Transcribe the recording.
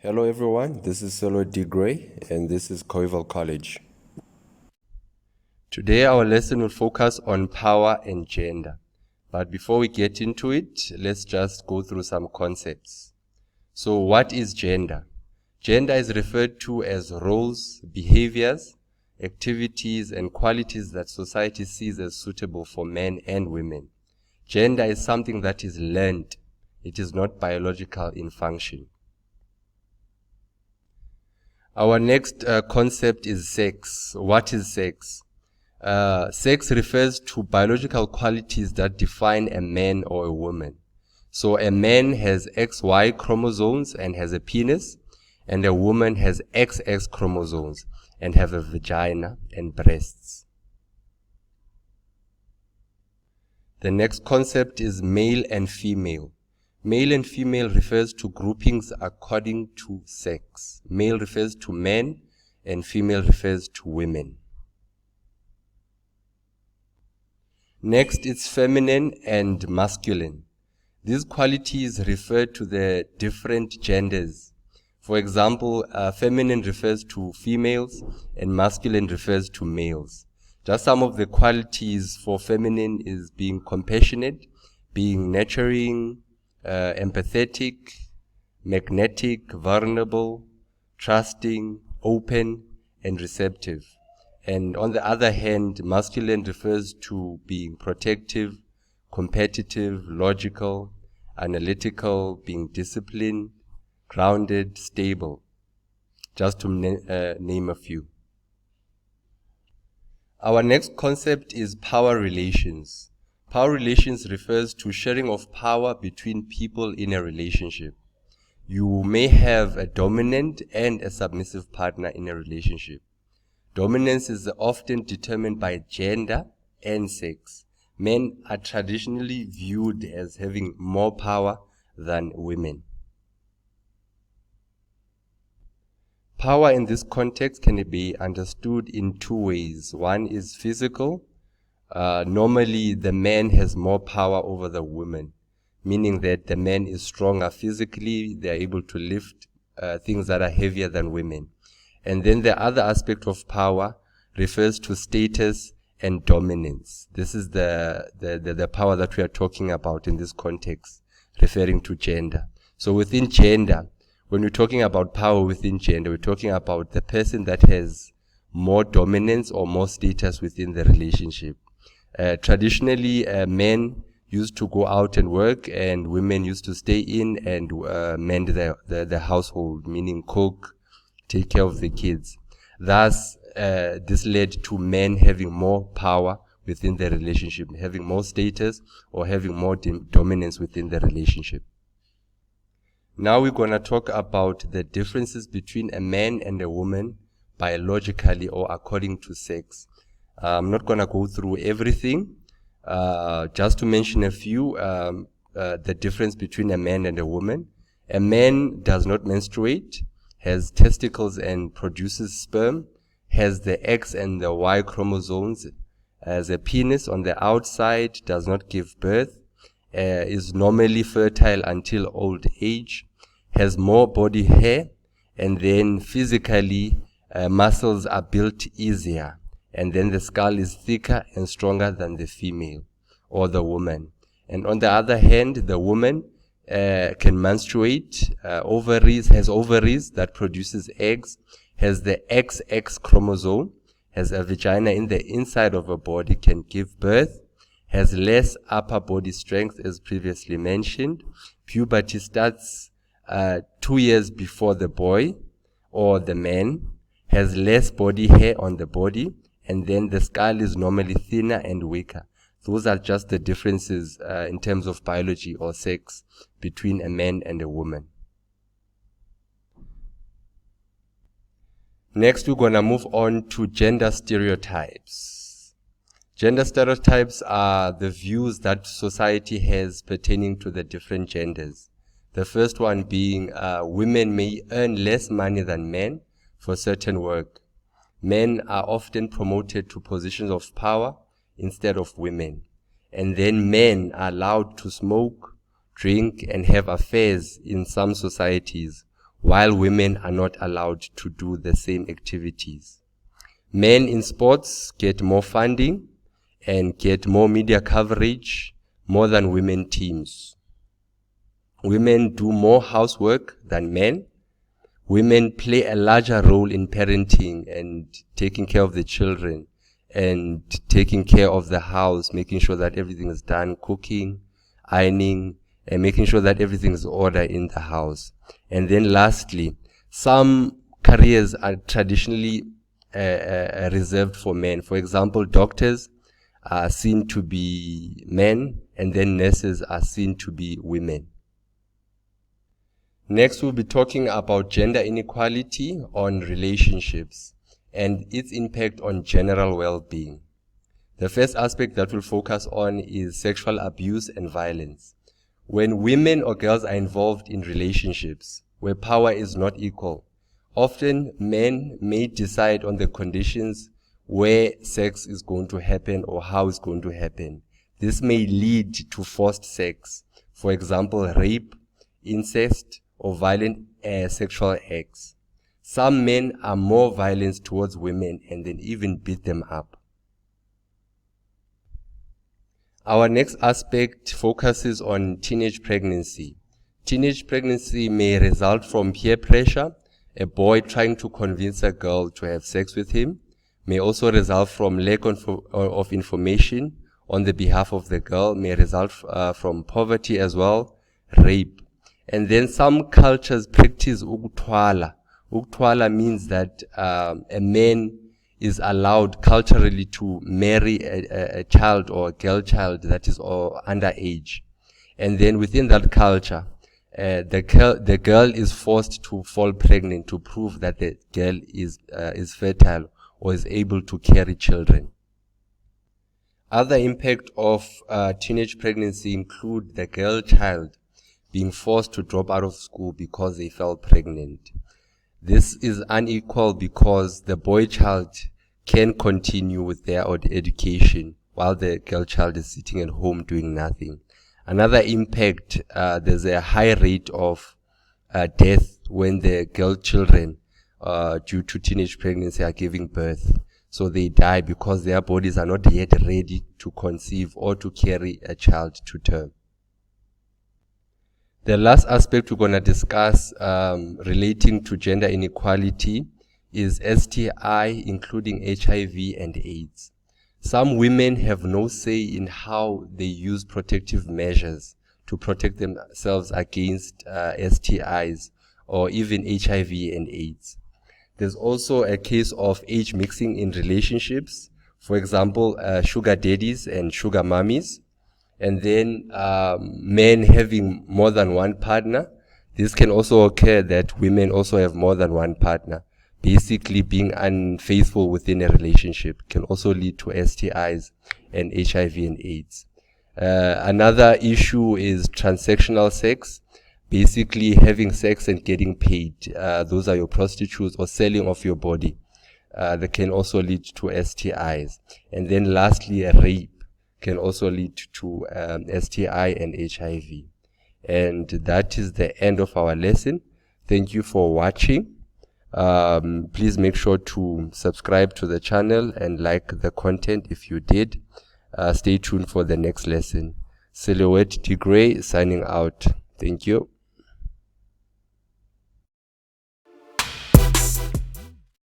Hello everyone, this is Solo D. Gray and this is Coival College. Today our lesson will focus on power and gender. But before we get into it, let's just go through some concepts. So what is gender? Gender is referred to as roles, behaviors, activities, and qualities that society sees as suitable for men and women. Gender is something that is learned. It is not biological in function. Our next concept is sex. What is sex? Sex refers to biological qualities that define a man or a woman. So a man has XY chromosomes and has a penis, and a woman has XX chromosomes and have a vagina and breasts. The next concept is male and female. Male and female refers to groupings according to sex. Male refers to men and female refers to women. Next, it's feminine and masculine. These qualities refer to the different genders. For example, feminine refers to females and masculine refers to males. Just some of the qualities for feminine is being compassionate, being nurturing, empathetic, magnetic, vulnerable, trusting, open, and receptive. And on the other hand, masculine refers to being protective, competitive, logical, analytical, being disciplined, grounded, stable, just to name a few. Our next concept is power relations. Power relations refers to sharing of power between people in a relationship. You may have a dominant and a submissive partner in a relationship. Dominance is often determined by gender and sex. Men are traditionally viewed as having more power than women. Power in this context can be understood in two ways. One is physical. Normally, the man has more power over the woman, meaning that the man is stronger physically, they are able to lift things that are heavier than women. And then the other aspect of power refers to status and dominance. This is the power that we are talking about in this context, referring to gender. So within gender, when we're talking about power within gender, we're talking about the person that has more dominance or more status within the relationship. Traditionally, men used to go out and work and women used to stay in and mend the household, meaning cook, take care of the kids. Thus, this led to men having more power within the relationship, having more status or having more dominance within the relationship. Now we're going to talk about the differences between a man and a woman biologically or according to sex. I'm not going to go through everything. Just to mention a few, the difference between a man and a woman. A man does not menstruate, has testicles and produces sperm, has the X and the Y chromosomes, has a penis on the outside, does not give birth, is normally fertile until old age, has more body hair, and then physically muscles are built easier. And then the skull is thicker and stronger than the female or the woman. And on the other hand, the woman can menstruate, has ovaries that produces eggs, has the XX chromosome, has a vagina in the inside of her body, can give birth, has less upper body strength as previously mentioned. Puberty starts 2 years before the boy or the man, has less body hair on the body, and then the skull is normally thinner and weaker. Those are just the differences in terms of biology or sex between a man and a woman. Next, we're going to move on to gender stereotypes. Gender stereotypes are the views that society has pertaining to the different genders. The first one being women may earn less money than men for certain work. Men are often promoted to positions of power instead of women. And then men are allowed to smoke, drink, and have affairs in some societies, while women are not allowed to do the same activities. Men in sports get more funding and get more media coverage more than women teams. Women do more housework than men. Women play a larger role in parenting and taking care of the children and taking care of the house, making sure that everything is done, cooking, ironing, and making sure that everything is order in the house. And then lastly, some careers are traditionally reserved for men. For example, doctors are seen to be men, and then nurses are seen to be women. Next, we'll be talking about gender inequality on relationships and its impact on general well-being. The first aspect that we'll focus on is sexual abuse and violence. When women or girls are involved in relationships where power is not equal, often men may decide on the conditions where sex is going to happen or how it's going to happen. This may lead to forced sex, for example, rape, incest, or violent sexual acts. Some men are more violent towards women and then even beat them up. Our next aspect focuses on teenage pregnancy. Teenage pregnancy may result from peer pressure, a boy trying to convince a girl to have sex with him, may also result from lack of information on the behalf of the girl, may result from poverty as well, rape. And then some cultures practice ukuthwala. Ukuthwala means that a man is allowed culturally to marry a child or a girl child that is underage. And then within that culture, the girl is forced to fall pregnant to prove that the girl is fertile or is able to carry children. Other impact of teenage pregnancy include the girl child being forced to drop out of school because they fell pregnant. This is unequal because the boy child can continue with their education while the girl child is sitting at home doing nothing. Another impact, there's a high rate of death when the girl children, due to teenage pregnancy, are giving birth. So they die because their bodies are not yet ready to conceive or to carry a child to term. The last aspect we're going to discuss relating to gender inequality is STI, including HIV and AIDS. Some women have no say in how they use protective measures to protect themselves against STIs or even HIV and AIDS. There's also a case of age mixing in relationships, for example, sugar daddies and sugar mummies. And then men having more than one partner. This can also occur that women also have more than one partner. Basically, being unfaithful within a relationship can also lead to STIs and HIV and AIDS. Another issue is transactional sex. Basically, having sex and getting paid. Those are your prostitutes or selling of your body. That can also lead to STIs. And then lastly, rape can also lead to STI and HIV. And that is the end of our lesson. Thank you for watching. Please make sure to subscribe to the channel and like the content if you did. Stay tuned for the next lesson. Silhouette Tigray signing out. Thank you.